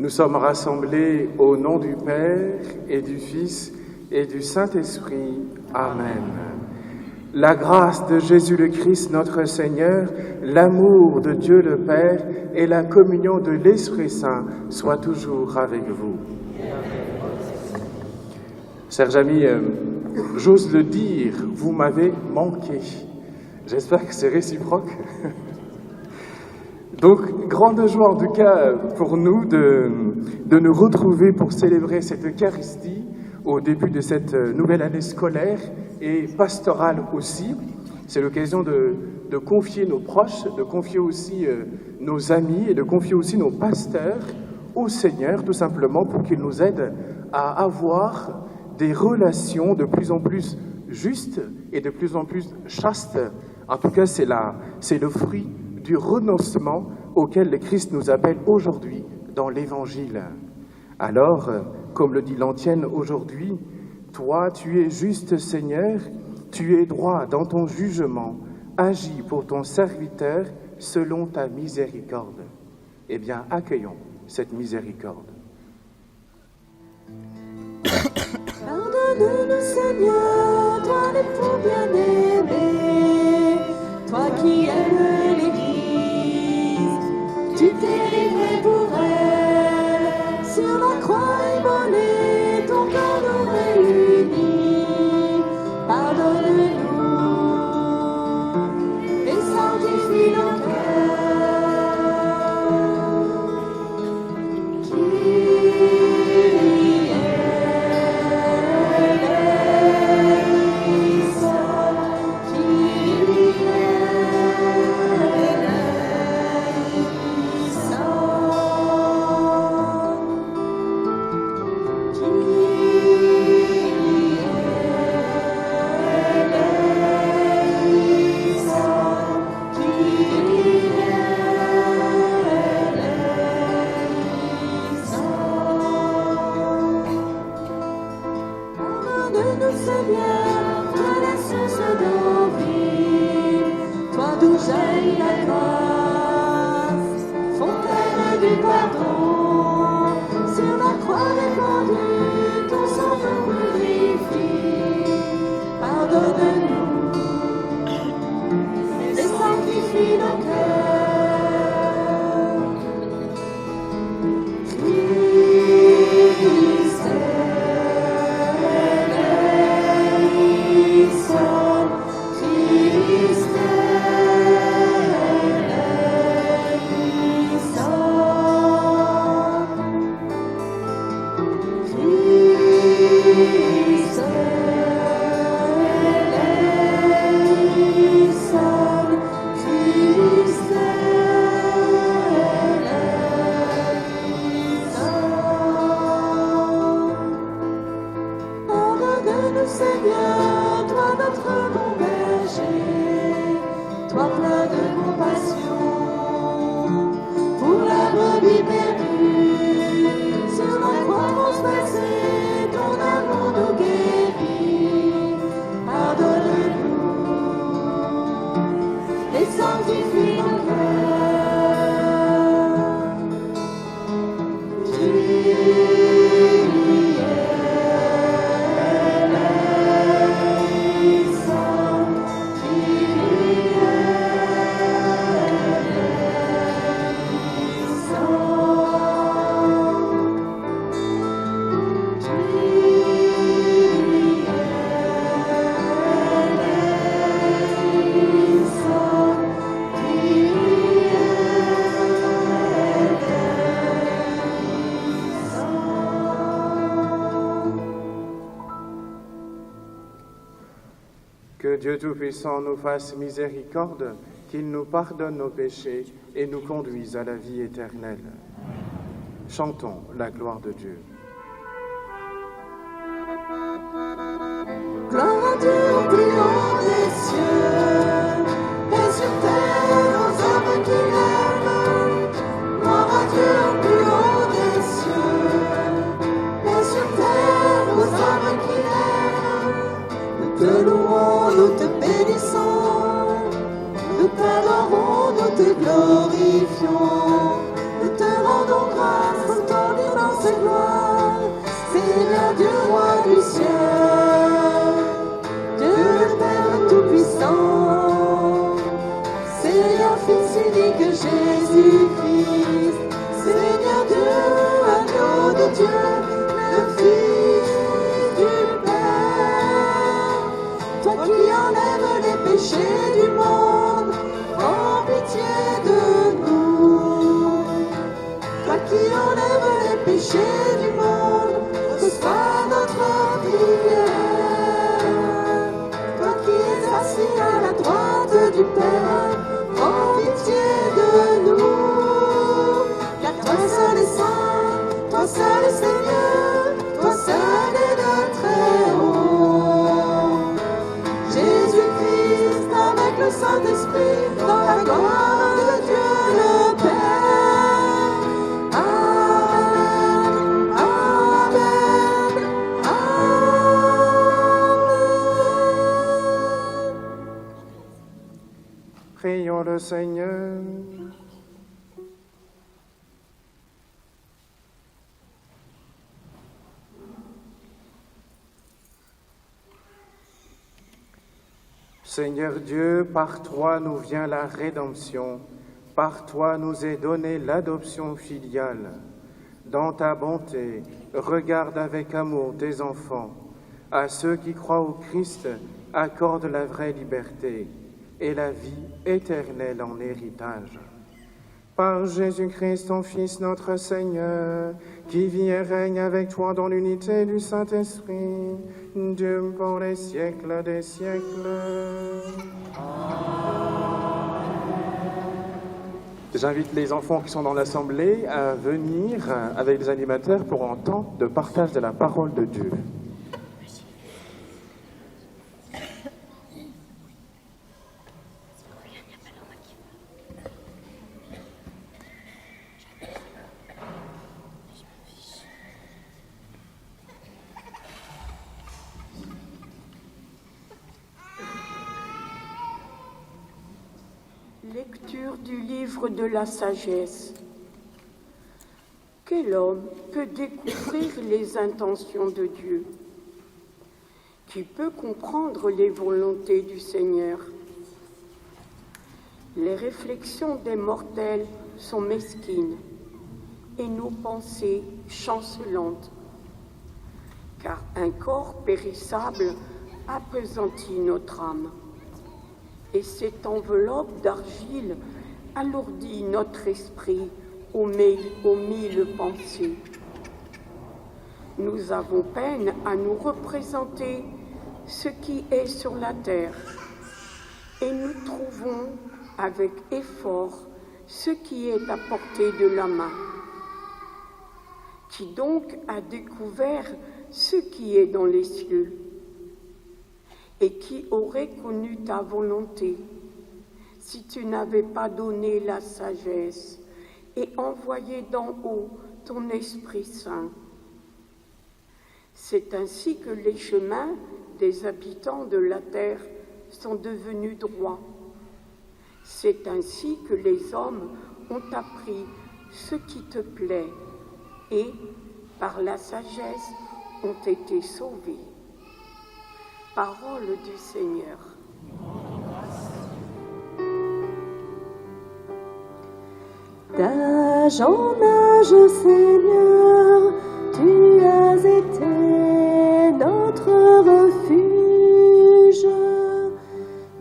Nous sommes rassemblés au nom du Père et du Fils et du Saint-Esprit. Amen. La grâce de Jésus le Christ, notre Seigneur, l'amour de Dieu le Père et la communion de l'Esprit Saint soient toujours avec vous. Chers amis, j'ose le dire, vous m'avez manqué. J'espère que c'est réciproque. Donc, grande joie en tout cas pour nous de nous retrouver pour célébrer cette Eucharistie au début de cette nouvelle année scolaire et pastorale aussi. C'est l'occasion de confier nos proches, de confier aussi nos amis et de confier aussi nos pasteurs au Seigneur, tout simplement pour qu'il nous aide à avoir des relations de plus en plus justes et de plus en plus chastes. En tout cas, c'est le fruit du renoncement auquel le Christ nous appelle aujourd'hui dans l'Évangile. Alors, comme le dit l'antienne aujourd'hui, « Toi, tu es juste, Seigneur, tu es droit dans ton jugement, agis pour ton serviteur selon ta miséricorde. » Eh bien, accueillons cette miséricorde. Pardonne-nous, Seigneur, toi l'époux bien-aimé, toi qui aimes l'Église, tu t'es livré pour elle, sur la croix immolée, ton corps nous réunit. Pardonne-nous et sanctifie nos Que Dieu Tout-Puissant nous fasse miséricorde, qu'il nous pardonne nos péchés et nous conduise à la vie éternelle. Chantons la gloire de Dieu. Gloire à Dieu au plus haut des cieux, et sur terre aux hommes qui l'aiment. Gloire à Dieu au plus haut des cieux, et sur terre aux hommes qui l'aiment. Nous te louons, nous te bénissons, nous t'adorons, nous te glorifions, nous te rendons grâce pour ton Jésus-Christ, Seigneur Dieu, agneau de Dieu, le Fils du Père. Toi qui enlèves les péchés du monde, prends pitié de nous. Toi qui enlèves les péchés du monde, reçois notre prière. Toi qui es assis à la droite du Père, prends pitié de nous. Car toi seul est saint, toi seul est Seigneur, toi seul est le Très-Haut. Jésus-Christ avec le Saint-Esprit, dans la gloire de Dieu le Père. Amen, Amen, Amen. Prions le Seigneur. Seigneur Dieu, par toi nous vient la rédemption, par toi nous est donnée l'adoption filiale. Dans ta bonté, regarde avec amour tes enfants. À ceux qui croient au Christ, accorde la vraie liberté et la vie éternelle en héritage. Par Jésus-Christ, ton Fils, notre Seigneur, qui vit et règne avec toi dans l'unité du Saint-Esprit, Dieu pour les siècles des siècles. J'invite les enfants qui sont dans l'Assemblée à venir avec les animateurs pour un temps de partage de la parole de Dieu. Lecture du livre de la sagesse. Quel homme peut découvrir les intentions de Dieu? Qui peut comprendre les volontés du Seigneur? Les réflexions des mortels sont mesquines et nos pensées chancelantes, car un corps périssable appesantit notre âme. Et cette enveloppe d'argile alourdit notre esprit aux mille pensées. Nous avons peine à nous représenter ce qui est sur la terre, et nous trouvons avec effort ce qui est à portée de la main. Qui donc a découvert ce qui est dans les cieux? Et qui aurait connu ta volonté si tu n'avais pas donné la sagesse et envoyé d'en haut ton Esprit Saint? C'est ainsi que les chemins des habitants de la terre sont devenus droits. C'est ainsi que les hommes ont appris ce qui te plaît et, par la sagesse, ont été sauvés. Parole du Seigneur. D'âge en âge, Seigneur, tu as été notre refuge.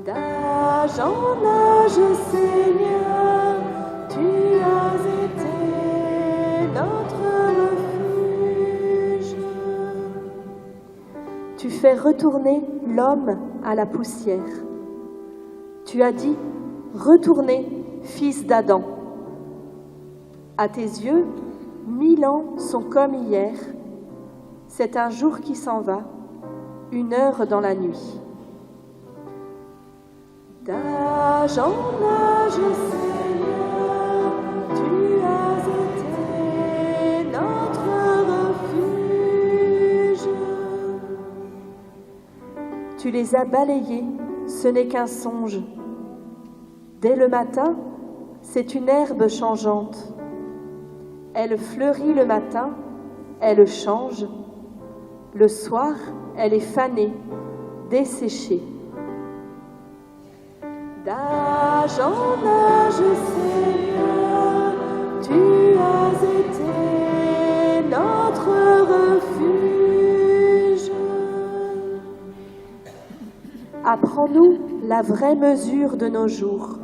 D'âge en âge, Seigneur, tu as été notre refuge. Tu fais retourner l'homme à la poussière. Tu as dit, retournez, fils d'Adam. À tes yeux, 1000 ans sont comme hier. C'est un jour qui s'en va, 1 heure dans la nuit. D'âge en âge, Seigneur, tu as été notre refuge. Tu les as balayés, ce n'est qu'un songe. Dès le matin, c'est une herbe changeante. Elle fleurit le matin, elle change. Le soir, elle est fanée, desséchée. D'âge en âge, Seigneur, Apprends-nous la vraie mesure de nos jours,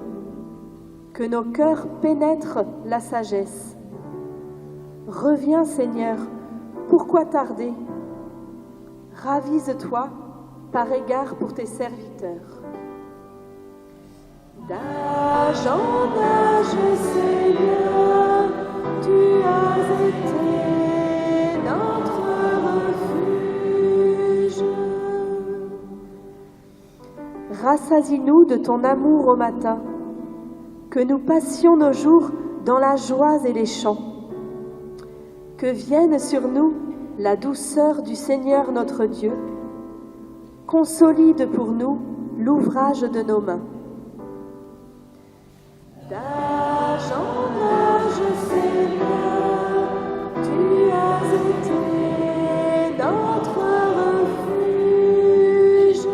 que nos cœurs pénètrent la sagesse. Reviens, Seigneur, pourquoi tarder? Ravise-toi par égard pour tes serviteurs. D'âge en âge, Seigneur, tu as été notre refuge. Rassasie-nous de ton amour au matin, que nous passions nos jours dans la joie et les chants. Que vienne sur nous la douceur du Seigneur notre Dieu, consolide pour nous l'ouvrage de nos mains. D'âge en âge, Seigneur, tu as été notre refuge.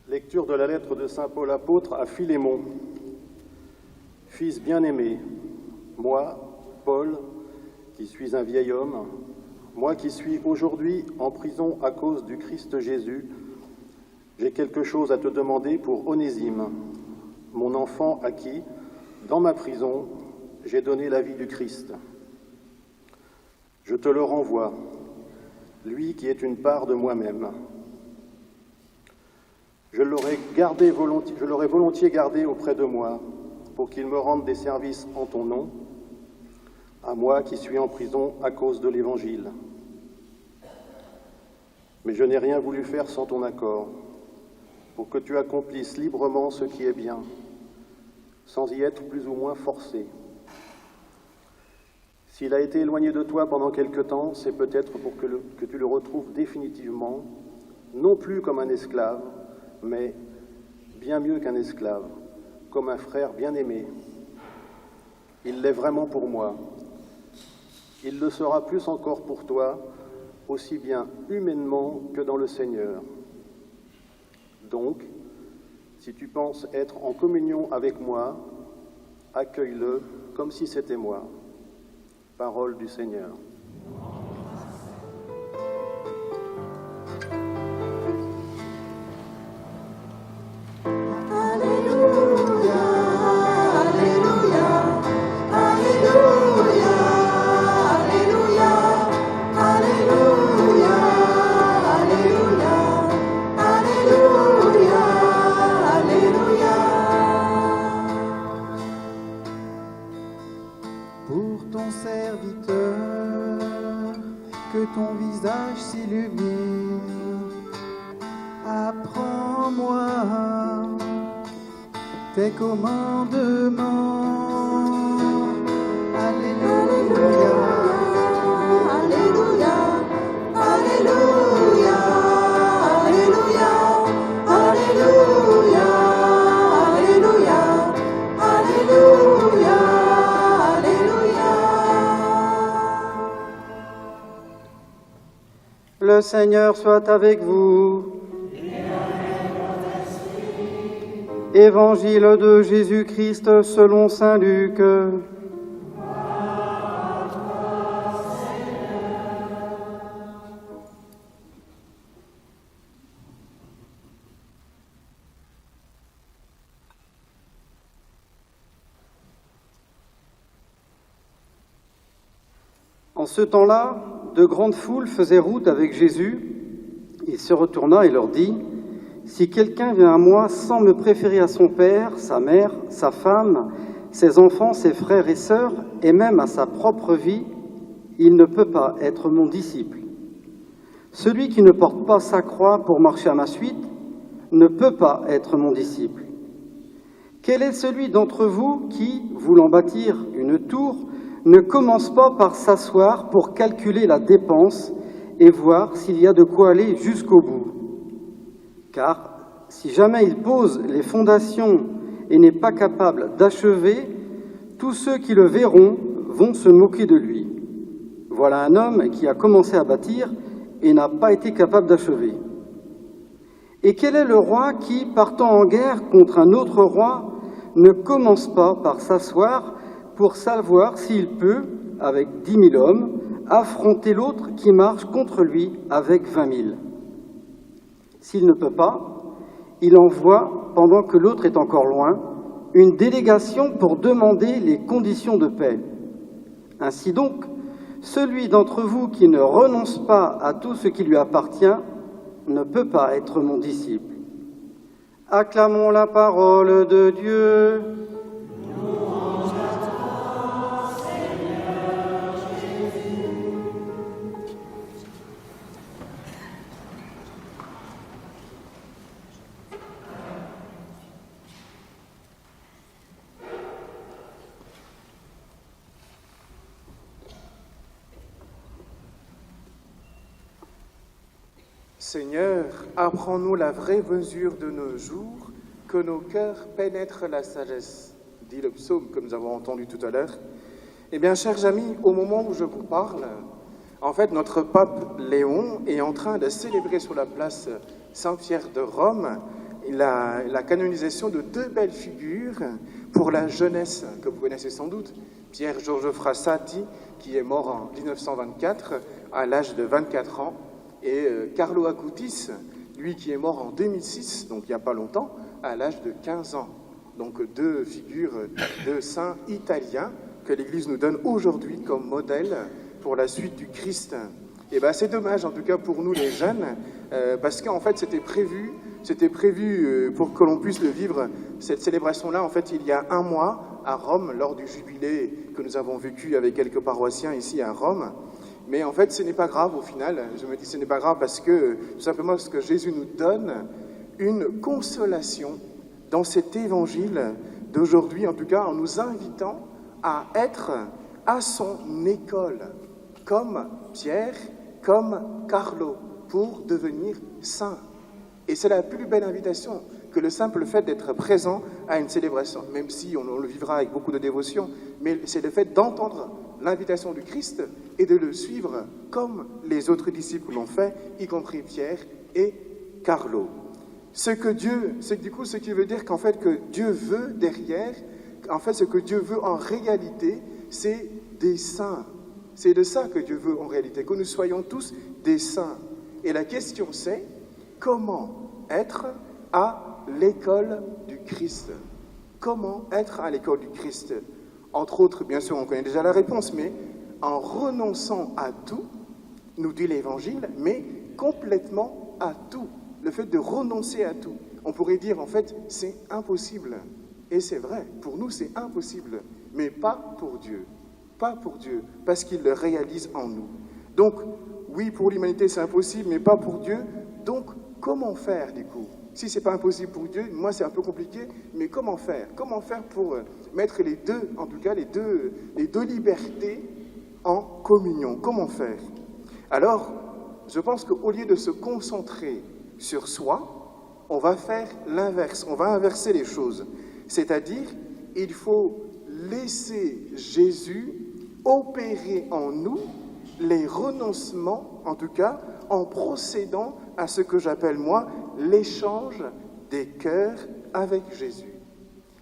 Lecture de la lettre de saint Paul apôtre à Philémon. Fils bien-aimé, moi, Paul, qui suis un vieil homme, moi qui suis aujourd'hui en prison à cause du Christ Jésus, j'ai quelque chose à te demander pour Onésime, mon enfant à qui, dans ma prison, j'ai donné la vie du Christ. Je te le renvoie, lui qui est une part de moi-même. Je l'aurais volontiers gardé auprès de moi pour qu'il me rende des services en ton nom, à moi qui suis en prison à cause de l'Évangile. Mais je n'ai rien voulu faire sans ton accord, pour que tu accomplisses librement ce qui est bien, sans y être plus ou moins forcé. S'il a été éloigné de toi pendant quelque temps, c'est peut-être pour que tu le retrouves définitivement, non plus comme un esclave, mais bien mieux qu'un esclave, comme un frère bien-aimé. Il l'est vraiment pour moi. Il le sera plus encore pour toi, aussi bien humainement que dans le Seigneur. Donc, si tu penses être en communion avec moi, accueille-le comme si c'était moi. Parole du Seigneur. Pour ton serviteur, que ton visage s'illumine. Apprends-moi tes commandements. Alléluia, Alléluia, Alléluia, Alléluia, Alléluia, Alléluia, Alléluia, Alléluia. Le Seigneur soit avec vous. Évangile de Jésus-Christ selon saint Luc. En ce temps-là, de grandes foules faisaient route avec Jésus. Il se retourna et leur dit : « Si quelqu'un vient à moi sans me préférer à son père, sa mère, sa femme, ses enfants, ses frères et sœurs, et même à sa propre vie, il ne peut pas être mon disciple. Celui qui ne porte pas sa croix pour marcher à ma suite ne peut pas être mon disciple. Quel est celui d'entre vous qui, voulant bâtir une tour, ne commence pas par s'asseoir pour calculer la dépense et voir s'il y a de quoi aller jusqu'au bout? Car si jamais il pose les fondations et n'est pas capable d'achever, tous ceux qui le verront vont se moquer de lui. Voilà un homme qui a commencé à bâtir et n'a pas été capable d'achever. Et quel est le roi qui, partant en guerre contre un autre roi, ne commence pas par s'asseoir pour savoir s'il peut, avec 10 000 hommes, affronter l'autre qui marche contre lui avec 20 000? S'il ne peut pas, il envoie, pendant que l'autre est encore loin, une délégation pour demander les conditions de paix. Ainsi donc, celui d'entre vous qui ne renonce pas à tout ce qui lui appartient ne peut pas être mon disciple. Acclamons la parole de Dieu. Seigneur, apprends-nous la vraie mesure de nos jours, que nos cœurs pénètrent la sagesse, dit le psaume que nous avons entendu tout à l'heure. Eh bien, chers amis, au moment où je vous parle, en fait, notre pape Léon est en train de célébrer sur la place Saint-Pierre de Rome la canonisation de deux belles figures pour la jeunesse, que vous connaissez sans doute. Pierre-Georges Frassati, qui est mort en 1924 à l'âge de 24 ans, et Carlo Acutis, lui qui est mort en 2006, donc il n'y a pas longtemps, à l'âge de 15 ans. Donc deux figures de saints italiens que l'Église nous donne aujourd'hui comme modèle pour la suite du Christ. Et bien c'est dommage en tout cas pour nous les jeunes, parce qu'en fait c'était prévu pour que l'on puisse le vivre, cette célébration-là, en fait il y a un mois à Rome, lors du jubilé que nous avons vécu avec quelques paroissiens ici à Rome. Mais en fait, ce n'est pas grave au final. Je me dis ce n'est pas grave parce que, tout simplement, parce que Jésus nous donne une consolation dans cet évangile d'aujourd'hui, en tout cas, en nous invitant à être à son école, comme Pierre, comme Carlo, pour devenir saint. Et c'est la plus belle invitation que le simple fait d'être présent à une célébration, même si on le vivra avec beaucoup de dévotion, mais c'est le fait d'entendre l'invitation du Christ et de le suivre comme les autres disciples l'ont fait, y compris Pierre et Carlo. Ce qui veut dire qu'en fait que Dieu veut derrière, en fait ce que Dieu veut en réalité, c'est des saints. C'est de ça que Dieu veut en réalité, que nous soyons tous des saints. Et la question c'est, comment être à l'école du Christ? Comment être à l'école du Christ? Entre autres, bien sûr, on connaît déjà la réponse, mais en renonçant à tout, nous dit l'Évangile, mais complètement à tout. Le fait de renoncer à tout. On pourrait dire, en fait, c'est impossible. Et c'est vrai, pour nous, c'est impossible. Mais pas pour Dieu. Pas pour Dieu, parce qu'il le réalise en nous. Donc, oui, pour l'humanité, c'est impossible, mais pas pour Dieu. Donc, comment faire, du coup? Si ce n'est pas impossible pour Dieu, moi c'est un peu compliqué, mais comment faire? Comment faire pour mettre les deux, en tout cas les deux libertés en communion? Comment faire? Alors, je pense qu'au lieu de se concentrer sur soi, on va faire l'inverse, on va inverser les choses. C'est-à-dire, il faut laisser Jésus opérer en nous les renoncements, en tout cas, en procédant à ce que j'appelle, moi, l'échange des cœurs avec Jésus.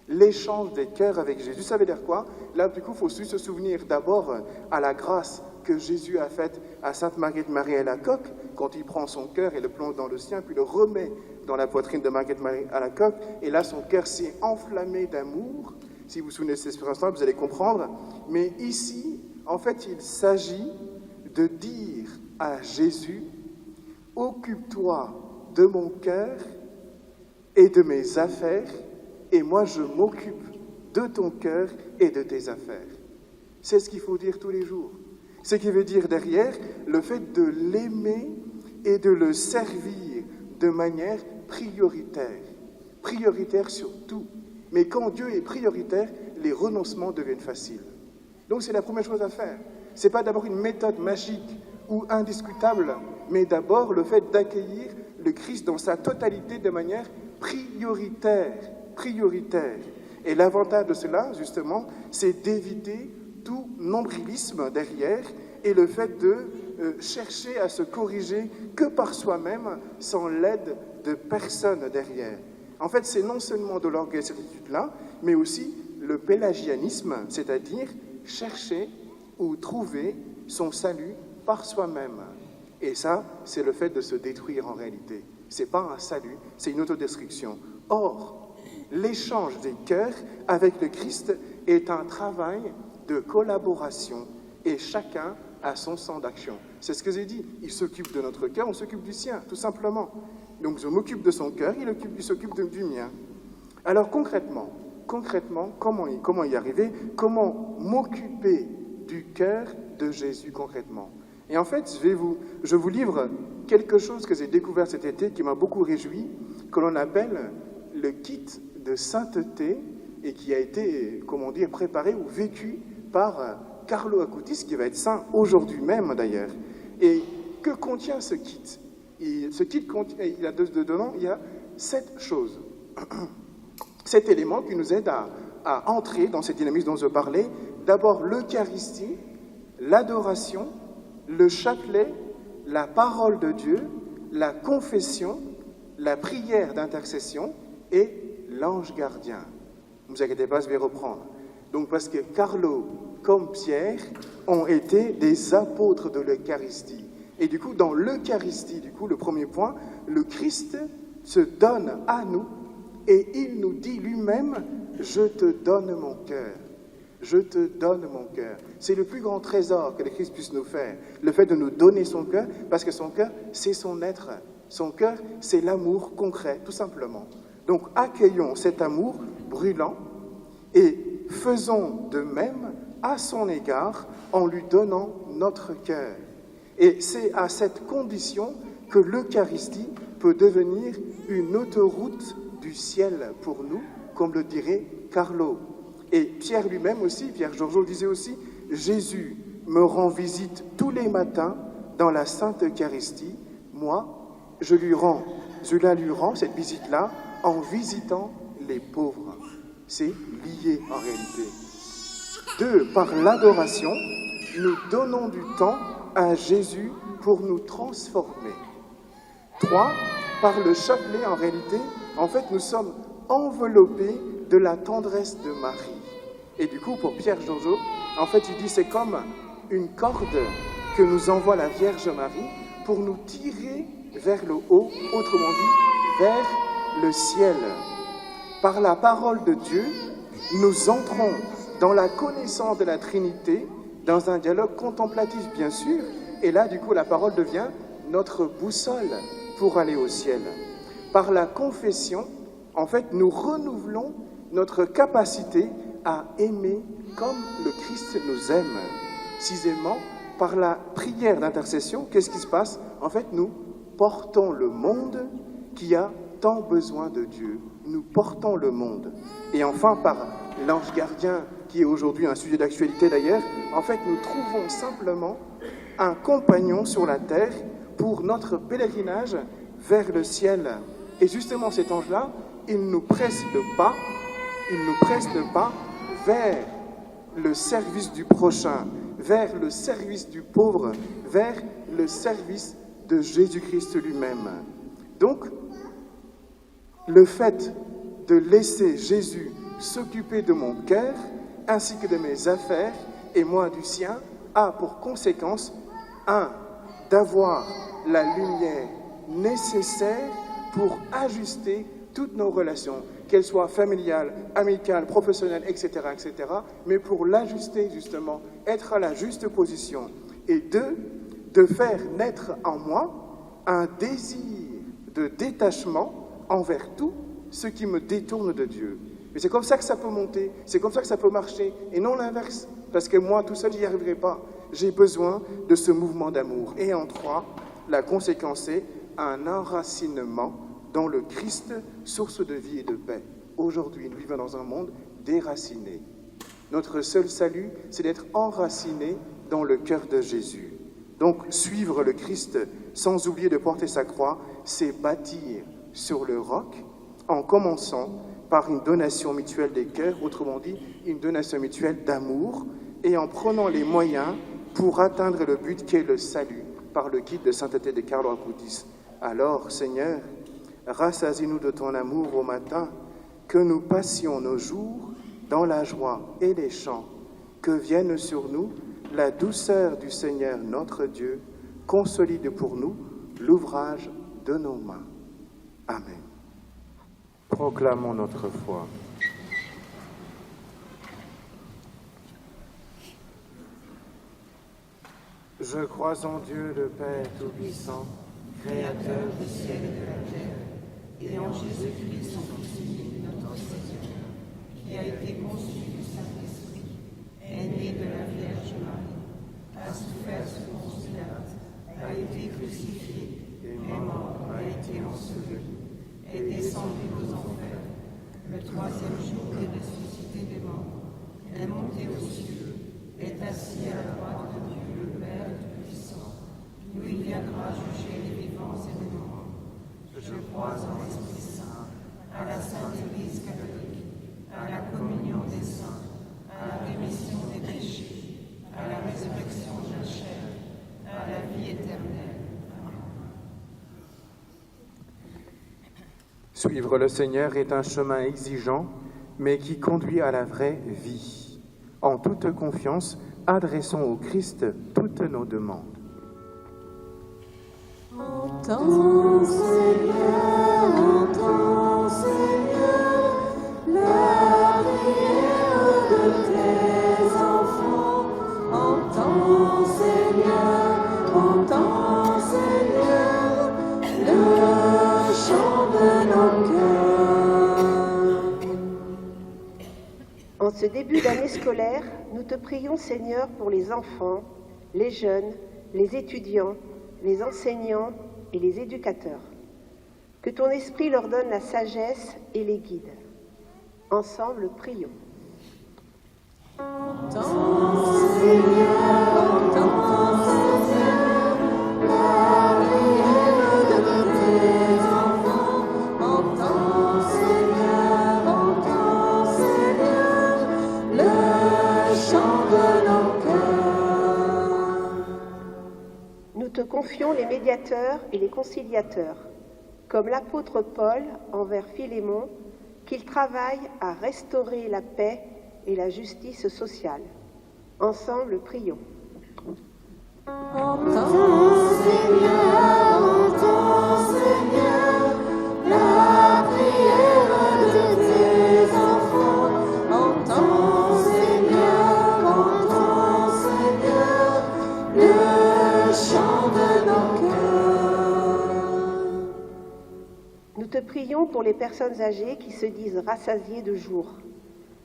L'échange des cœurs avec Jésus, ça veut dire quoi? Là, du coup, il faut juste se souvenir d'abord à la grâce que Jésus a faite à Sainte Marguerite-Marie Alacoque, quand il prend son cœur et le plonge dans le sien, puis le remet dans la poitrine de Marguerite-Marie Alacoque, et là, son cœur s'est enflammé d'amour. Si vous vous souvenez de cette expérience-là, vous allez comprendre. Mais ici, en fait, il s'agit de dire à Jésus, occupe-toi de mon cœur et de mes affaires, et moi je m'occupe de ton cœur et de tes affaires. C'est ce qu'il faut dire tous les jours. Ce qui veut dire derrière le fait de l'aimer et de le servir de manière prioritaire. Prioritaire sur tout. Mais quand Dieu est prioritaire, les renoncements deviennent faciles. Donc c'est la première chose à faire. Ce n'est pas d'abord une méthode magique ou indiscutable, mais d'abord le fait d'accueillir le Christ dans sa totalité de manière prioritaire. Prioritaire. Et l'avantage de cela, justement, c'est d'éviter tout nombrilisme derrière et le fait de chercher à se corriger que par soi-même, sans l'aide de personne derrière. En fait, c'est non seulement de l'orgueil, cette attitude-là, mais aussi le pélagianisme, c'est-à-dire chercher ou trouver son salut par soi-même. Et ça, c'est le fait de se détruire en réalité. Ce n'est pas un salut, c'est une autodestruction. Or, l'échange des cœurs avec le Christ est un travail de collaboration et chacun a son centre d'action. C'est ce que j'ai dit. Il s'occupe de notre cœur, on s'occupe du sien, tout simplement. Donc je m'occupe de son cœur, il s'occupe du mien. Alors concrètement, comment y arriver? Comment m'occuper du cœur de Jésus concrètement? Et en fait, je vous livre quelque chose que j'ai découvert cet été qui m'a beaucoup réjoui, que l'on appelle le kit de sainteté et qui a été, comment dire, préparé ou vécu par Carlo Acutis, qui va être saint aujourd'hui même d'ailleurs. Et que contient ce kit? Ce kit contient, il a dedans, il y a 7 choses. 7 éléments qui nous aident à entrer dans cette dynamisme dont je parlais. D'abord, l'Eucharistie, l'adoration, le chapelet, la parole de Dieu, la confession, la prière d'intercession et l'ange gardien. Ne vous inquiétez pas, je vais reprendre. Donc parce que Carlo, comme Pierre, ont été des apôtres de l'Eucharistie. Et du coup, dans l'Eucharistie, le premier point, le Christ se donne à nous et il nous dit lui-même « Je te donne mon cœur ». Je te donne mon cœur. C'est le plus grand trésor que le Christ puisse nous faire, le fait de nous donner son cœur, parce que son cœur, c'est son être. Son cœur, c'est l'amour concret, tout simplement. Donc, accueillons cet amour brûlant et faisons de même à son égard en lui donnant notre cœur. Et c'est à cette condition que l'Eucharistie peut devenir une autoroute du ciel pour nous, comme le dirait Carlo. Et Pierre lui-même aussi, Pierre Georgeot disait aussi, Jésus me rend visite tous les matins dans la Sainte Eucharistie. Moi, je la lui rends, cette visite-là, en visitant les pauvres. C'est lié en réalité. 2, par l'adoration, nous donnons du temps à Jésus pour nous transformer. 3, par le chapelet, en réalité, en fait, nous sommes enveloppés de la tendresse de Marie. Et du coup, pour Pierre Georgeot, en fait, il dit c'est comme une corde que nous envoie la Vierge Marie pour nous tirer vers le haut, autrement dit, vers le ciel. Par la parole de Dieu, nous entrons dans la connaissance de la Trinité, dans un dialogue contemplatif, bien sûr, et là, du coup, la parole devient notre boussole pour aller au ciel. Par la confession, en fait, nous renouvelons notre capacité à aimer comme le Christ nous aime. Sixièmement, par la prière d'intercession, qu'est-ce qui se passe? En fait, nous portons le monde qui a tant besoin de Dieu. Nous portons le monde. Et enfin, par l'ange gardien, qui est aujourd'hui un sujet d'actualité d'ailleurs, en fait, nous trouvons simplement un compagnon sur la terre pour notre pèlerinage vers le ciel. Et justement, cet ange-là, il nous presse le pas vers le service du prochain, vers le service du pauvre, vers le service de Jésus-Christ lui-même. Donc, le fait de laisser Jésus s'occuper de mon cœur, ainsi que de mes affaires, et moi du sien, a pour conséquence, 1, d'avoir la lumière nécessaire pour ajuster toutes nos relations, qu'elles soient familiales, amicales, professionnelles, etc., mais pour l'ajuster justement, être à la juste position. Et 2, de faire naître en moi un désir de détachement envers tout ce qui me détourne de Dieu. Mais c'est comme ça que ça peut monter, c'est comme ça que ça peut marcher, et non l'inverse, parce que moi, tout seul, j'y arriverai pas. J'ai besoin de ce mouvement d'amour. Et en 3, la conséquence est un enracinement dans le Christ, source de vie et de paix. Aujourd'hui, nous vivons dans un monde déraciné. Notre seul salut, c'est d'être enraciné dans le cœur de Jésus. Donc, suivre le Christ, sans oublier de porter sa croix, c'est bâtir sur le roc, en commençant par une donation mutuelle des cœurs, autrement dit, une donation mutuelle d'amour, et en prenant les moyens pour atteindre le but qui est le salut, par le guide de sainteté de Carlo Acutis. Alors, Seigneur, rassasie-nous de ton amour au matin, que nous passions nos jours dans la joie et les chants, que vienne sur nous la douceur du Seigneur notre Dieu, consolide pour nous l'ouvrage de nos mains. Amen. Proclamons notre foi. Je crois en Dieu, le Père Tout-Puissant, Créateur du ciel et de la terre, et en Jésus-Christ, son Fils unique, notre Seigneur, qui a été conçu du Saint-Esprit, est né de la Vierge Marie, a souffert sous Ponce Pilate, a été crucifié, est mort, a été enseveli, est descendu aux enfers, le troisième jour est ressuscité des morts, est monté aux cieux, est assis à la droite de Dieu, le Père Tout-Puissant, d'où il viendra juger les vivants et les morts. Je crois en l'Esprit Saint, à la Sainte Église catholique, à la communion des saints, à la rémission des péchés, à la résurrection de la chair, à la vie éternelle. Amen. Suivre le Seigneur est un chemin exigeant, mais qui conduit à la vraie vie. En toute confiance, adressons au Christ toutes nos demandes. Entends, Seigneur, la prière de tes enfants. Entends, Seigneur, le chant de nos cœurs. En ce début d'année scolaire, nous te prions, Seigneur, pour les enfants, les jeunes, les étudiants, les enseignants et les éducateurs. Que ton esprit leur donne la sagesse et les guide. Ensemble, prions. Entends, Seigneur, la prière de tes enfants. Entends, Seigneur, le chant de nos cœurs. Nous te confions les médiateurs et les conciliateurs, comme l'apôtre Paul envers Philémon, qu'il travaille à restaurer la paix et la justice sociale. Ensemble, prions. Entends, Seigneur, la prière de tes enfants. Entends, Seigneur, le chant de nos cœurs. Nous te prions pour les personnes âgées qui se disent rassasiées de jour,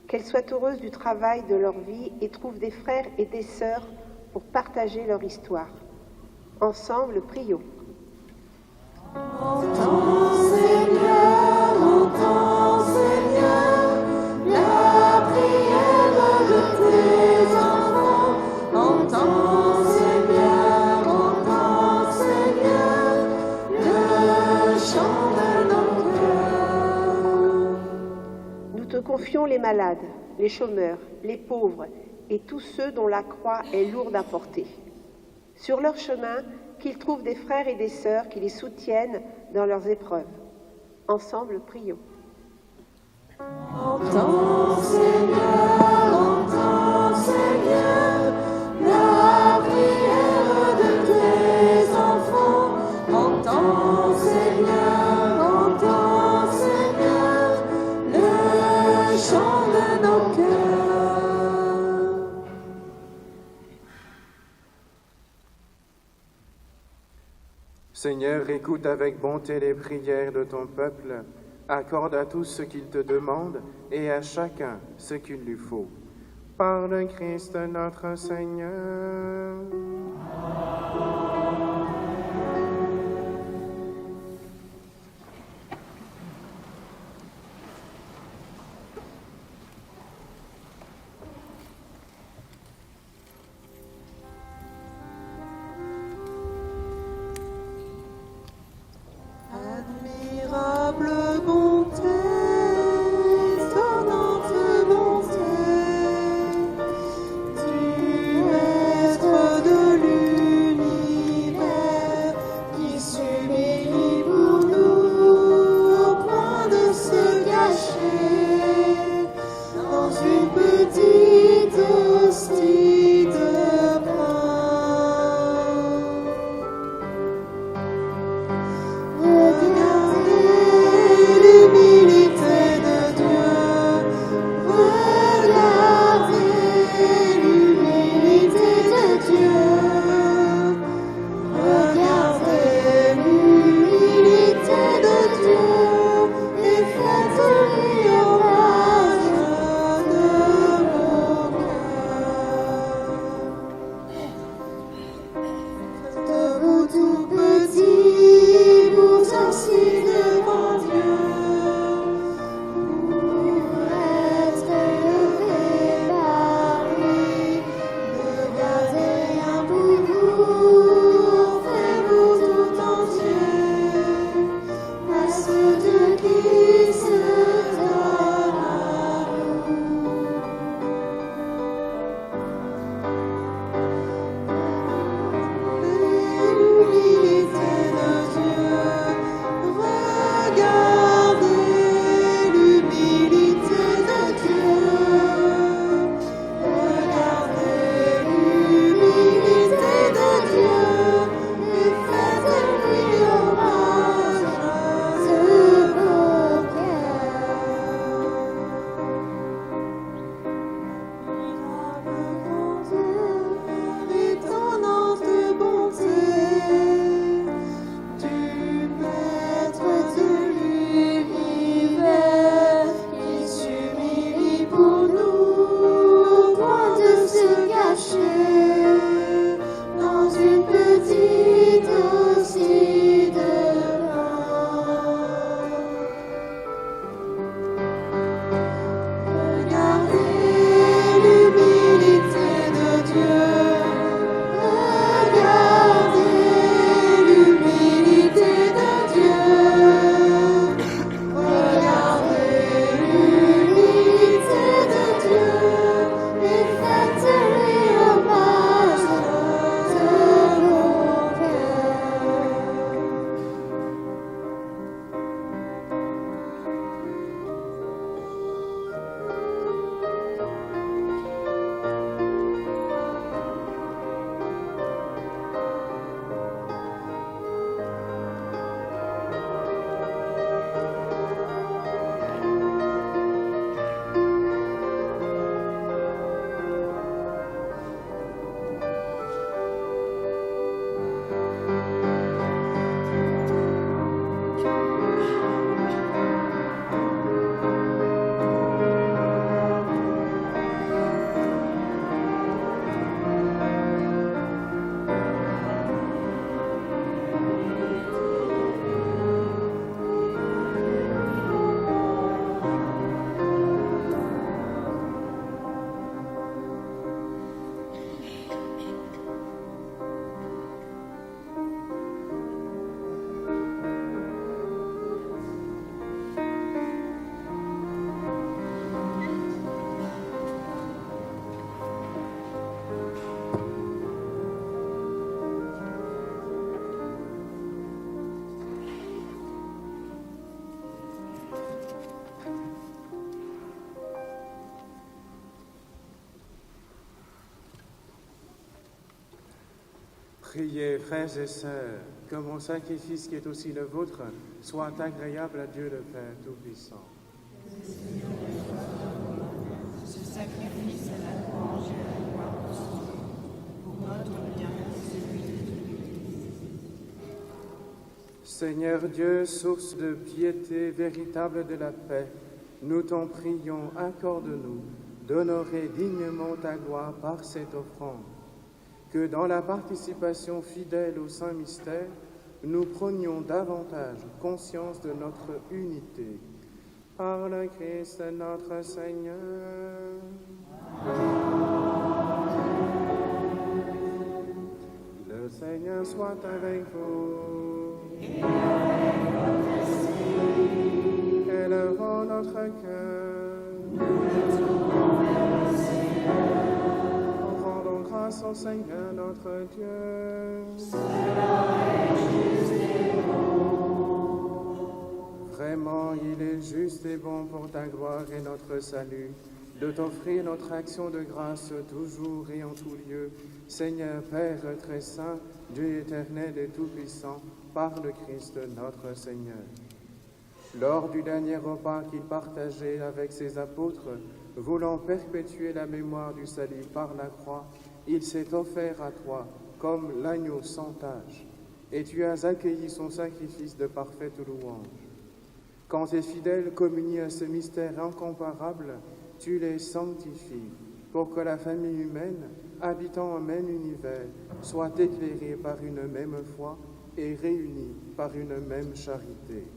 qu'elles soient heureuses du travail de leur vie et trouvent des frères et des sœurs pour partager leur histoire. Ensemble, prions. Entends, Seigneur, la prière de tes enfants. Entends, Seigneur, le chant de nos cœurs. Nous te confions les malades, les chômeurs, les pauvres et tous ceux dont la croix est lourde à porter. Sur leur chemin, qu'ils trouvent des frères et des sœurs qui les soutiennent dans leurs épreuves. Ensemble, prions. Entends, Seigneur, la prière de tes enfants. Entends, Seigneur, le chant de nos cœurs. Seigneur, écoute avec bonté les prières de ton peuple, accorde à tous ce qu'il te demande et à chacun ce qu'il lui faut. Par le Christ notre Seigneur. Admirable bonté, étonnante bonté, du Maître de l'univers. Priez, frères et sœurs, que mon sacrifice qui est aussi le vôtre soit agréable à Dieu le Père Tout-Puissant. Ce sacrifice à la louange et à la gloire de son nom, pour notre bien et celui de Dieu. Seigneur Dieu, source de piété véritable de la paix, nous t'en prions, accorde-nous d'honorer dignement ta gloire par cette offrande, que dans la participation fidèle au Saint Mystère, nous prenions davantage conscience de notre unité. Par le Christ notre Seigneur. Le Seigneur soit avec vous. Élevons notre cœur. Rendons grâce au Seigneur notre Dieu. Vraiment, il est juste et bon pour ta gloire et notre salut de t'offrir notre action de grâce toujours et en tout lieu, Seigneur Père très saint, Dieu éternel et tout-puissant, par le Christ notre Seigneur. Lors du dernier repas qu'il partageait avec ses apôtres, voulant perpétuer la mémoire du salut par la croix, il s'est offert à toi comme l'agneau sans tache, et tu as accueilli son sacrifice de parfaite louange. Quand tes fidèles communient à ce mystère incomparable, tu les sanctifies pour que la famille humaine, habitant un même univers, soit éclairée par une même foi et réunie par une même charité.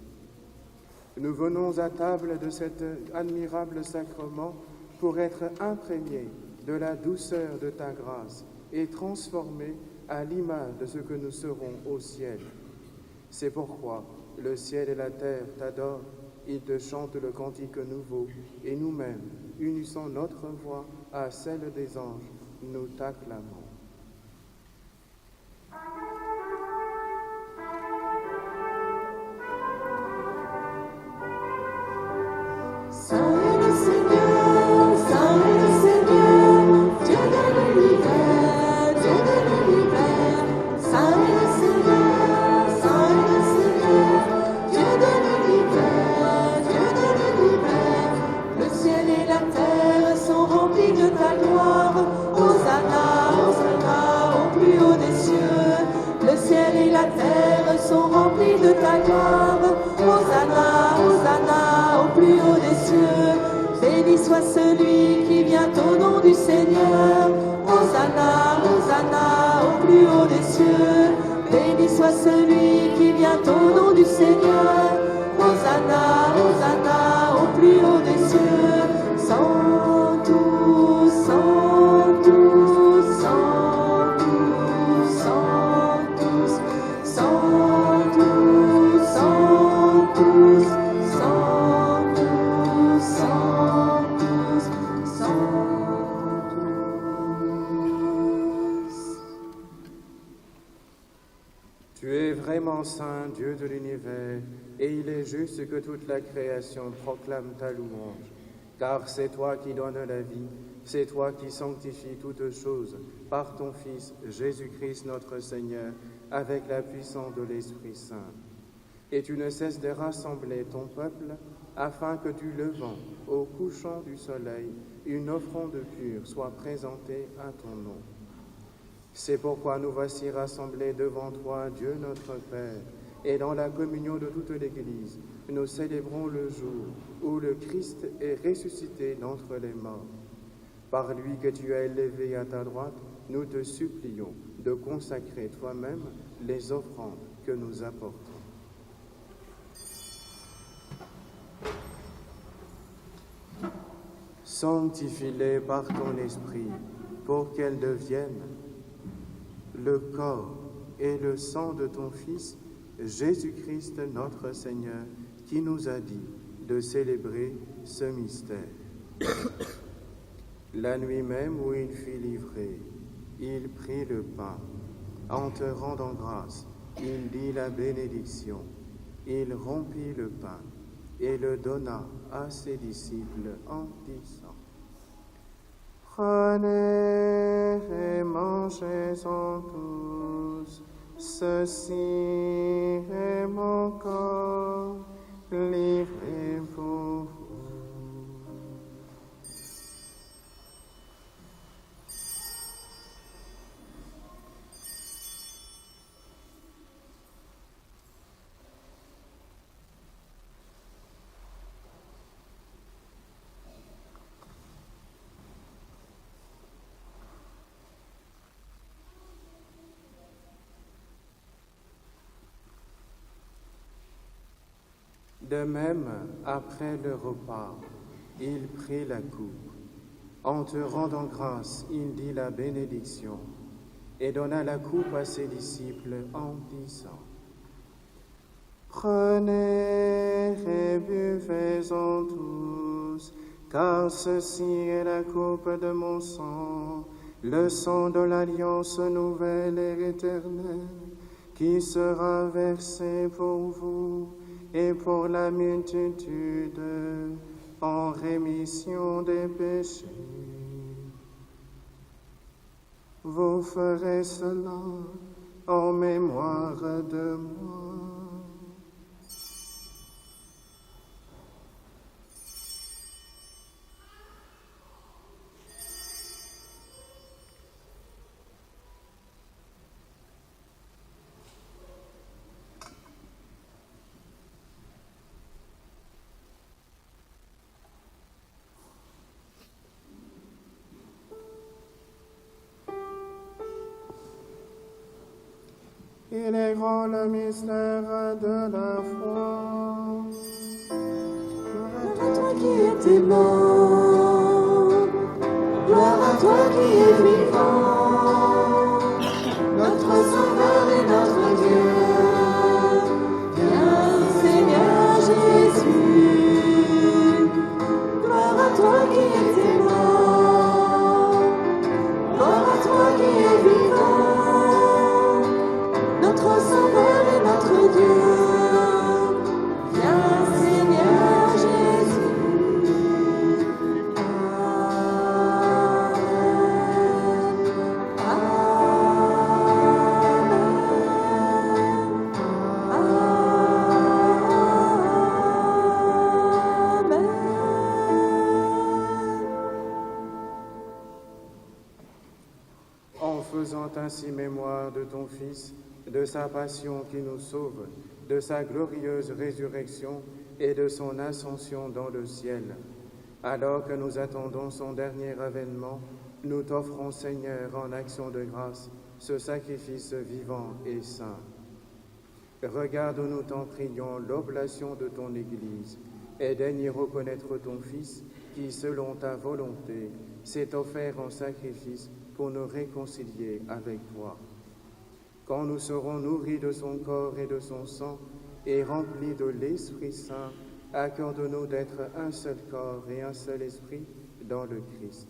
Nous venons à table de cet admirable sacrement pour être imprégnés de la douceur de ta grâce et transformés à l'image de ce que nous serons au ciel. C'est pourquoi le ciel et la terre t'adorent, ils te chantent le cantique nouveau, et nous-mêmes, unissant notre voix à celle des anges, nous t'acclamons. Saint est le Seigneur, Saint est le Seigneur, Dieu de l'univers, Dieu de l'univers. Saint est le Seigneur, Saint est le Seigneur, Dieu de l'univers, Dieu de l'univers. Le ciel et la terre sont remplis de ta gloire. Hosanna, Hosanna, au plus haut des cieux. Le ciel et la terre sont remplis de ta gloire. Hosanna, Hosanna, au plus haut des cieux. Béni soit celui qui vient au nom du Seigneur. Hosanna, Hosanna, au plus haut des cieux. Béni soit celui qui vient au nom du Seigneur. Hosanna, Hosanna, au plus haut des cieux. Sanctus, Sanctus, Sanctus, Sanctus, Sanctus, Sanctus, Sanctus, Sanctus, Sanctus. Tu es vraiment saint, Dieu de l'univers, et il est juste que toute la création proclame ta louange. Car c'est toi qui donnes la vie, c'est toi qui sanctifies toutes choses par ton Fils Jésus-Christ notre Seigneur, avec la puissance de l'Esprit Saint. Et tu ne cesses de rassembler ton peuple, afin que du levant au couchant du soleil, une offrande pure soit présentée à ton nom. C'est pourquoi nous voici rassemblés devant toi, Dieu notre Père, et dans la communion de toute l'Église, nous célébrons le jour où le Christ est ressuscité d'entre les morts. Par lui que tu as élevé à ta droite, nous te supplions de consacrer toi-même les offrandes que nous apportons. Sanctifie-les par ton esprit, pour qu'elles deviennent le corps et le sang de ton Fils, Jésus-Christ notre Seigneur, qui nous a dit de célébrer ce mystère. La nuit même où il fut livré, il prit le pain. En te rendant grâce, il dit la bénédiction. Il rompit le pain et le donna à ses disciples en disant: Prenez et mangez-en tous, ceci est mon corps livré pour vous. De même, après le repas, il prit la coupe. En te rendant grâce, il dit la bénédiction et donna la coupe à ses disciples en disant: Prenez et buvez-en tous, car ceci est la coupe de mon sang, le sang de l'alliance nouvelle et éternelle, qui sera versé pour vous et pour la multitude en rémission des péchés. Vous ferez cela en mémoire de moi. Il est grand le mystère de la foi. Gloire à toi qui étais mort, gloire à toi qui es vivant, notre Sauveur et notre Dieu. Viens, Seigneur Jésus. Gloire à toi qui étais mort, gloire à toi qui es vivant, notre Sauveur et notre Dieu. Viens, Seigneur Jésus. En faisant ainsi mémoire de ton Fils, de sa passion qui nous sauve, de sa glorieuse résurrection et de son ascension dans le ciel. Alors que nous attendons son dernier avènement, nous t'offrons, Seigneur, en action de grâce, ce sacrifice vivant et saint. Regarde, nous t'en prions, l'oblation de ton Église, et daigne y reconnaître ton Fils, qui, selon ta volonté, s'est offert en sacrifice pour nous réconcilier avec toi. Quand nous serons nourris de son corps et de son sang et remplis de l'Esprit Saint, accorde-nous d'être un seul corps et un seul esprit dans le Christ.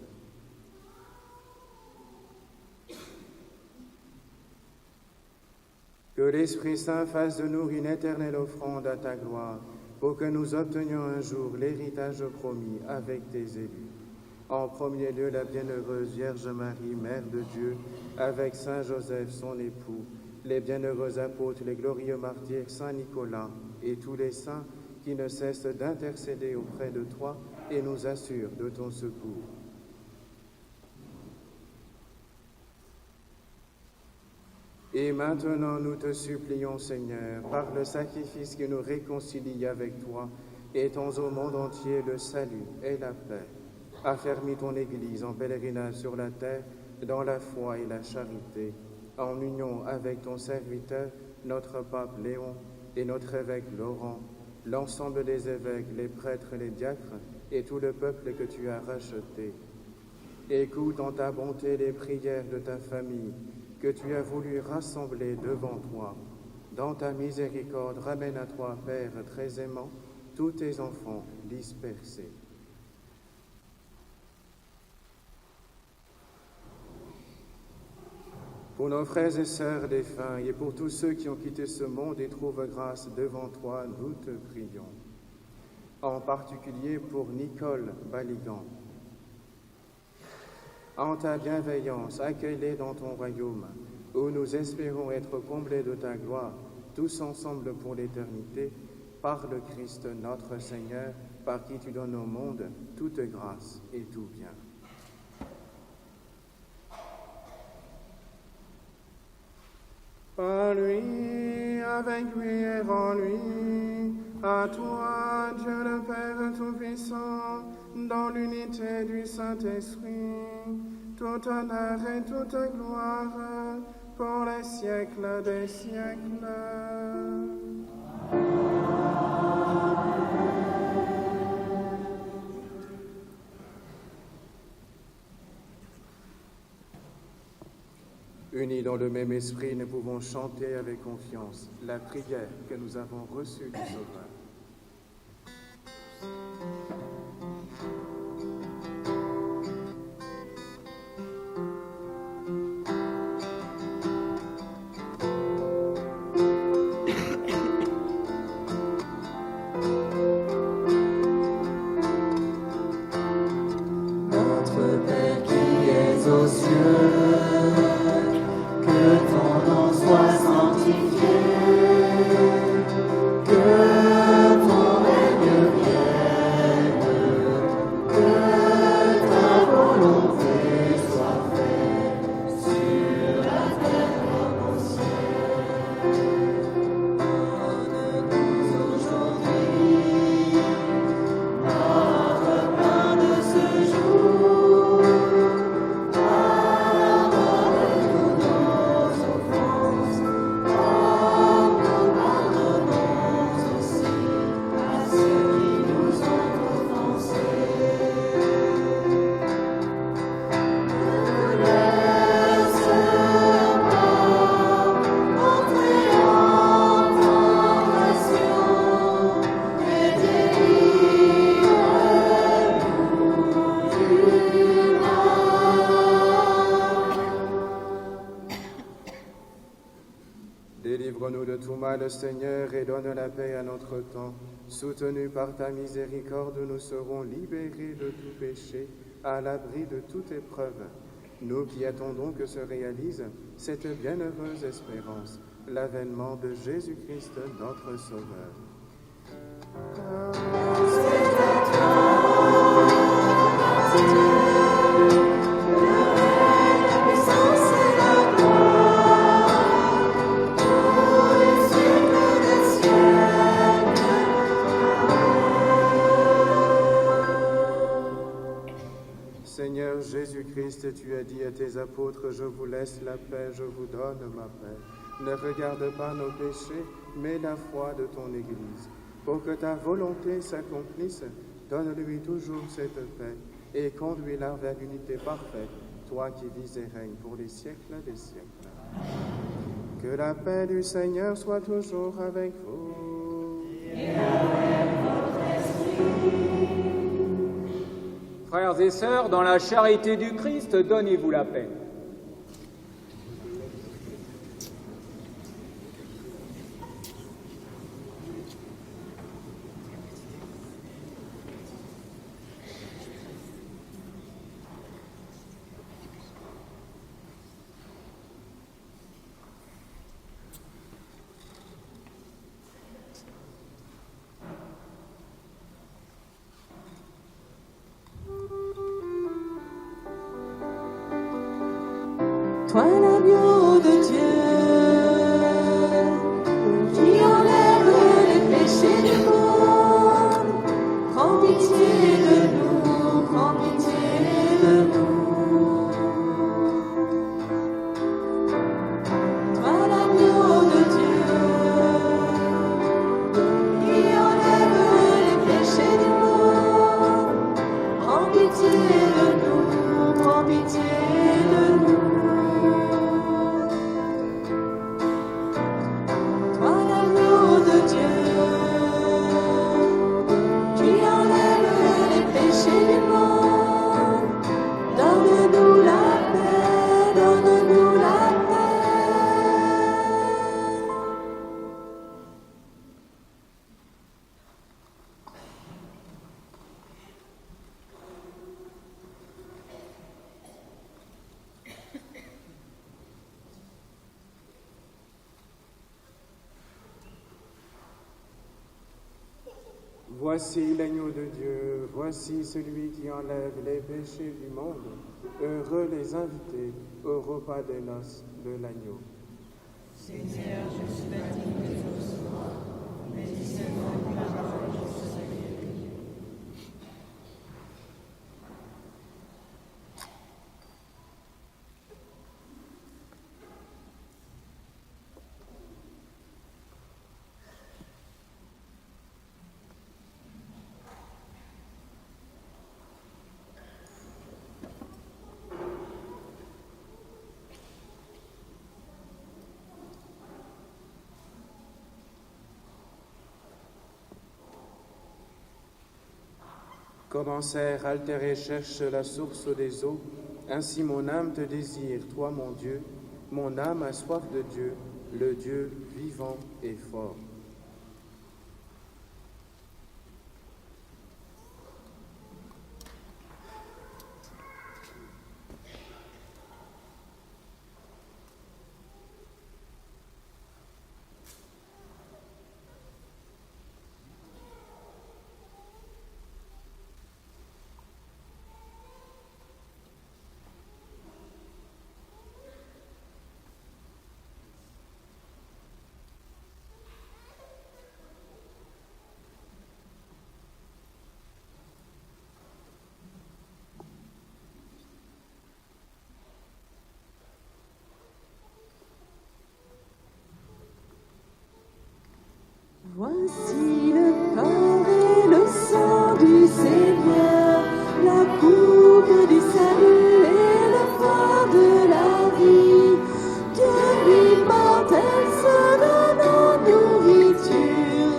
Que l'Esprit Saint fasse de nous une éternelle offrande à ta gloire, pour que nous obtenions un jour l'héritage promis avec tes élus. En premier lieu, la bienheureuse Vierge Marie, Mère de Dieu, avec Saint Joseph, son époux, les bienheureux apôtres, les glorieux martyrs, Saint Nicolas et tous les saints qui ne cessent d'intercéder auprès de toi et nous assurent de ton secours. Et maintenant, nous te supplions, Seigneur, par le sacrifice qui nous réconcilie avec toi, étends au monde entier le salut et la paix. Affermis ton Église en pèlerinage sur la terre, dans la foi et la charité, en union avec ton serviteur, notre pape Léon et notre évêque Laurent, l'ensemble des évêques, les prêtres, les diacres et tout le peuple que tu as racheté. Écoute en ta bonté les prières de ta famille, que tu as voulu rassembler devant toi. Dans ta miséricorde, ramène à toi, Père très aimant, tous tes enfants dispersés. Pour nos frères et sœurs défunts et pour tous ceux qui ont quitté ce monde et trouvent grâce devant toi, nous te prions. En particulier pour Nicole Baligan, En ta bienveillance, accueille-les dans ton royaume, où nous espérons être comblés de ta gloire, tous ensemble pour l'éternité, par le Christ notre Seigneur, par qui tu donnes au monde toute grâce et tout bien. Par lui, avec lui et en lui, à toi, Dieu le Père Tout-Puissant, dans l'unité du Saint-Esprit, tout honneur et toute gloire pour les siècles des siècles. Unis dans le même esprit, nous pouvons chanter avec confiance la prière que nous avons reçue du Sauveur. Notre Père qui es aux cieux, que ton nom soit sanctifié, que ton règne vienne, que ta volonté soit faite sur la terre comme au ciel. Donne-nous aujourd'hui notre pain de ce jour. Pardonne-nous nos offenses, comme nous pardonnons aussi à ceux qui nous ont offensés. Ne laisse pas entrer en tentation, mais délivre-nous du mal. Délivre-nous de tout mal, Seigneur, et donne la paix à notre temps. Soutenus par ta miséricorde, nous serons libérés de tout péché, à l'abri de toute épreuve. Nous qui attendons que se réalise cette bienheureuse espérance, l'avènement de Jésus-Christ, notre Sauveur. La puissance et la gloire, pour les siècles des siècles. Seigneur Jésus-Christ, tu as dit à tes apôtres, je vous laisse la paix, je vous donne ma paix. Ne regarde pas nos péchés, mais la foi de ton Église. Pour que ta volonté s'accomplisse, donne-lui toujours cette paix et conduis-la vers l'unité parfaite, toi qui vis et règnes pour les siècles des siècles. Que la paix du Seigneur soit toujours avec vous. Frères et sœurs, dans la charité du Christ, donnez-vous la paix. Toi l'agneau de Dieu, qui enlève les péchés du monde, prends pitié de nous, prends pitié de nous. Toi l'agneau de Dieu, qui enlève les péchés du monde, prends pitié de nous, prends pitié de nous. Dieu, qui enlève les Voici l'agneau de Dieu, voici celui qui enlève les péchés du monde. Heureux les invités au repas des noces de l'agneau. Seigneur, je suis pas digne de te recevoir, mais dis seulement une parole, je serai guéri. Comme un cerf altéré cherche la source des eaux, ainsi mon âme te désire, toi mon Dieu. Mon âme a soif de Dieu, le Dieu vivant et fort. Voici le corps et le sang du Seigneur, la coupe du salut et le pain de la vie. Dieu immortel se donne en nourriture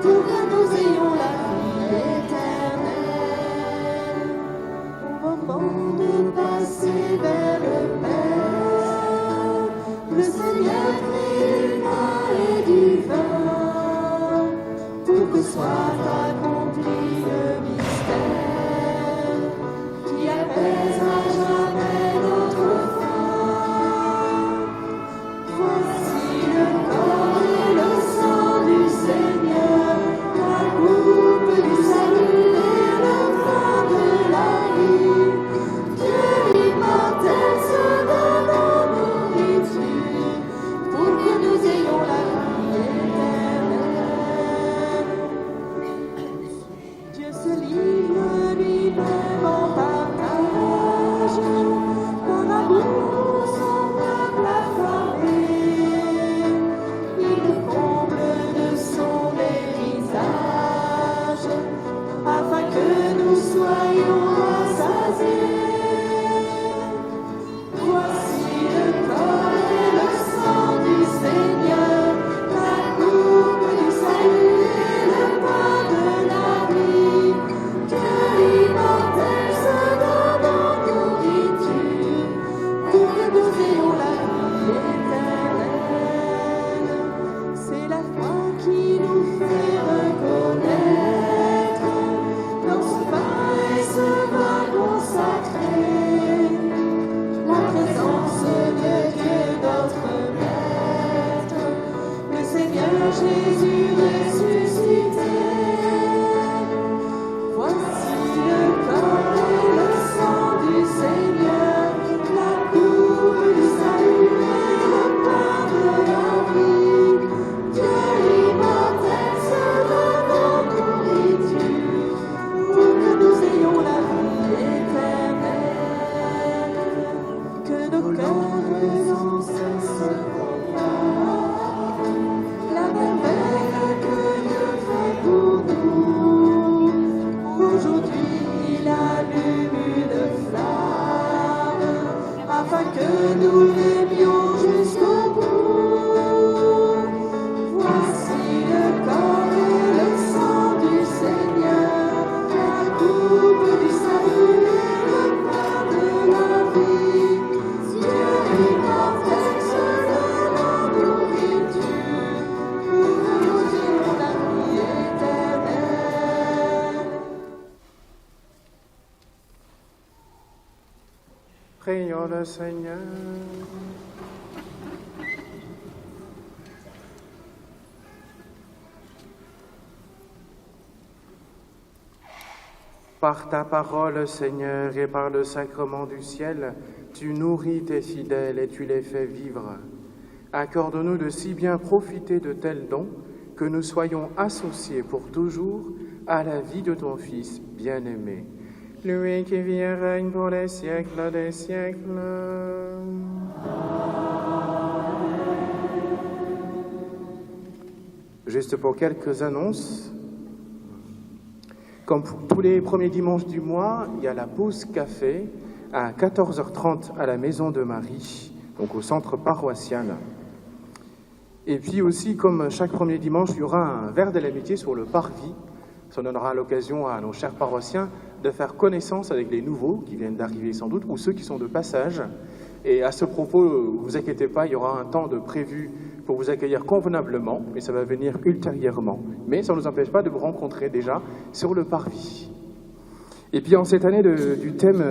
pour que nous ayons la vie éternelle. Au moment de passer vers le Père, le Seigneur prit du pain et du vin. Pour que soit accompli le mystère qui apaise à jamais notre faim. Voici le corps et le sang du Seigneur, la coupe du salut et le pain de la vie. Dieu immortel se donne en nourriture pour que nous ayons la vie éternelle. Dieu se livre lui-même en partage, par amour son peuple affamé. Il nous comble de son héritage, afin que nous soyons rassasiés. Voici le corps et le sang du Seigneur, la coupe du salut et le pain de la vie. Dieu immortel se donne en nourriture pour que nous ayons la vie éternelle. C'est la foi qui nous fait reconnaître dans ce pain et ce vin consacré la présence de Dieu notre Maître, le Seigneur Jésus ressuscité. Voici le corps et le sang du Seigneur, la coupe du salut et le pain de la vie. Dieu immortel se donne en nourriture pour que nous ayons la vie éternelle. Que nos cœurs sans cesse proclament la merveille que Dieu fait pour nous. Aujourd'hui, il allume une flamme afin que nous l'aimions jusqu'au bout. Voici le corps et le sang du Seigneur, la coupe du salut et le pain de la vie. Dieu immortel se donne en nourriture pour que nous ayons la vie éternelle. Prions le Seigneur. Par ta parole, Seigneur, et par le sacrement du ciel, tu nourris tes fidèles et tu les fais vivre. Accorde-nous de si bien profiter de tels dons que nous soyons associés pour toujours à la vie de ton Fils bien-aimé. Lui qui vit et règne pour les siècles des siècles. Juste pour quelques annonces, comme tous les premiers dimanches du mois, il y a la pause café à 14h30 à la Maison de Marie, donc au centre paroissial. Et puis aussi, comme chaque premier dimanche, il y aura un verre de l'amitié sur le parvis. Ça donnera l'occasion à nos chers paroissiens de faire connaissance avec les nouveaux qui viennent d'arriver sans doute, ou ceux qui sont de passage. Et à ce propos, ne vous inquiétez pas, il y aura un temps de prévu pour vous accueillir convenablement, mais ça va venir ultérieurement. Mais ça ne nous empêche pas de vous rencontrer déjà sur le parvis. Et puis en cette année du thème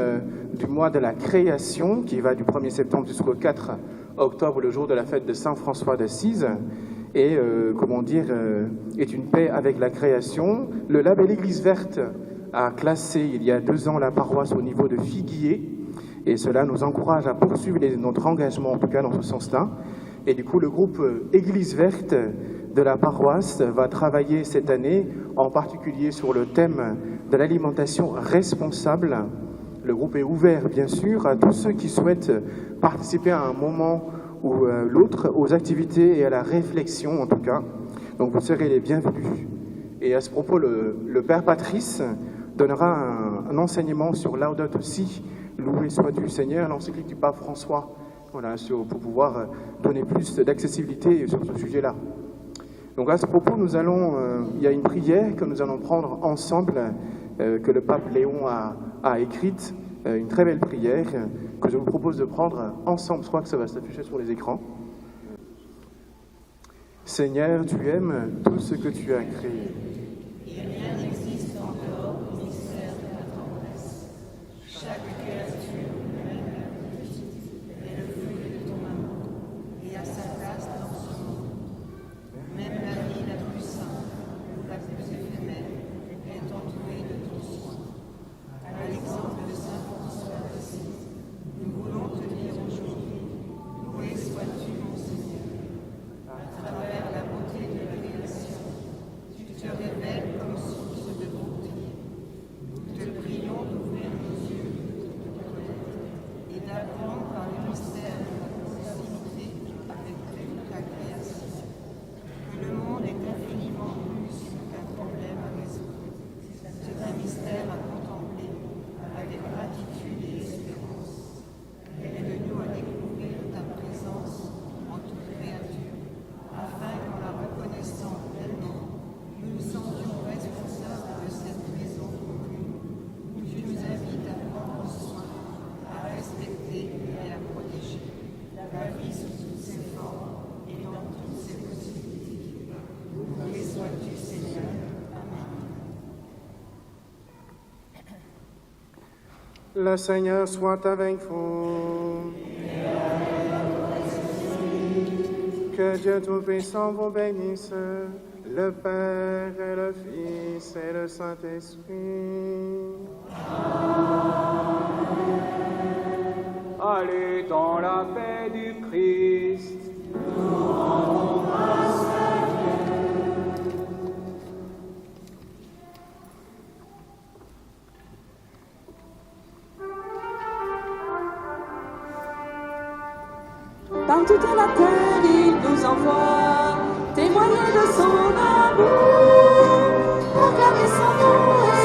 du mois de la création, qui va du 1er septembre jusqu'au 4 octobre, le jour de la fête de Saint François d'Assise, et est une paix avec la création. Le label Église verte a classé il y a 2 ans la paroisse au niveau de Figuier, et cela nous encourage à poursuivre notre engagement, en tout cas dans ce sens-là. Et du coup, le groupe Église verte de la paroisse va travailler cette année, en particulier sur le thème de l'alimentation responsable. Le groupe est ouvert, bien sûr, à tous ceux qui souhaitent participer à un moment ou l'autre, aux activités et à la réflexion, en tout cas. Donc vous serez les bienvenus. Et à ce propos, le Père Patrice donnera un enseignement sur Laudato Si, loué soit-tu Seigneur, l'encyclique du pape François, voilà, pour pouvoir donner plus d'accessibilité sur ce sujet-là. Donc à ce propos, il y a une prière que nous allons prendre ensemble, que le pape Léon a écrite, une très belle prière que je vous propose de prendre ensemble. Je crois que ça va s'afficher sur les écrans. Seigneur, tu aimes tout ce que tu as créé. Et rien n'existe en dehors du mystère de ta tendresse. Chaque créature, même la plus petite, est le fruit de ton amour et a sa place dans ce monde. Même la vie la plus simple, la plus éphémère, est entourée de ton soin. À l'exemple de Saint François d'Assise, nous voulons te dire aujourd'hui, loué sois-tu mon Seigneur. À travers la beauté de la création, tu te révèles comme source de bonté. Nous te prions d'ouvrir nos yeux et d'apprendre par le mystère de la proximité avec toute la création, que le monde est infiniment plus qu'un problème à résoudre. C'est un mystère à contempler avec gratitude et espérance. Aide-nous à découvrir ta présence en toute créature, afin qu'en la reconnaissant pleinement, nous nous sentions responsables de cette maison commune, où tu nous invites à prendre soin, à respecter et à protéger la vie sous toutes ses formes et dans toutes ses possibilités. Loué sois-tu, Seigneur. Amen. Le Seigneur soit avec vous. Que Dieu Tout-Puissant vous bénisse, le Père et le Fils et le Saint-Esprit. Allez dans la paix du Christ. Par toute la terre, il nous envoie témoigner de son amour, proclamer son nom et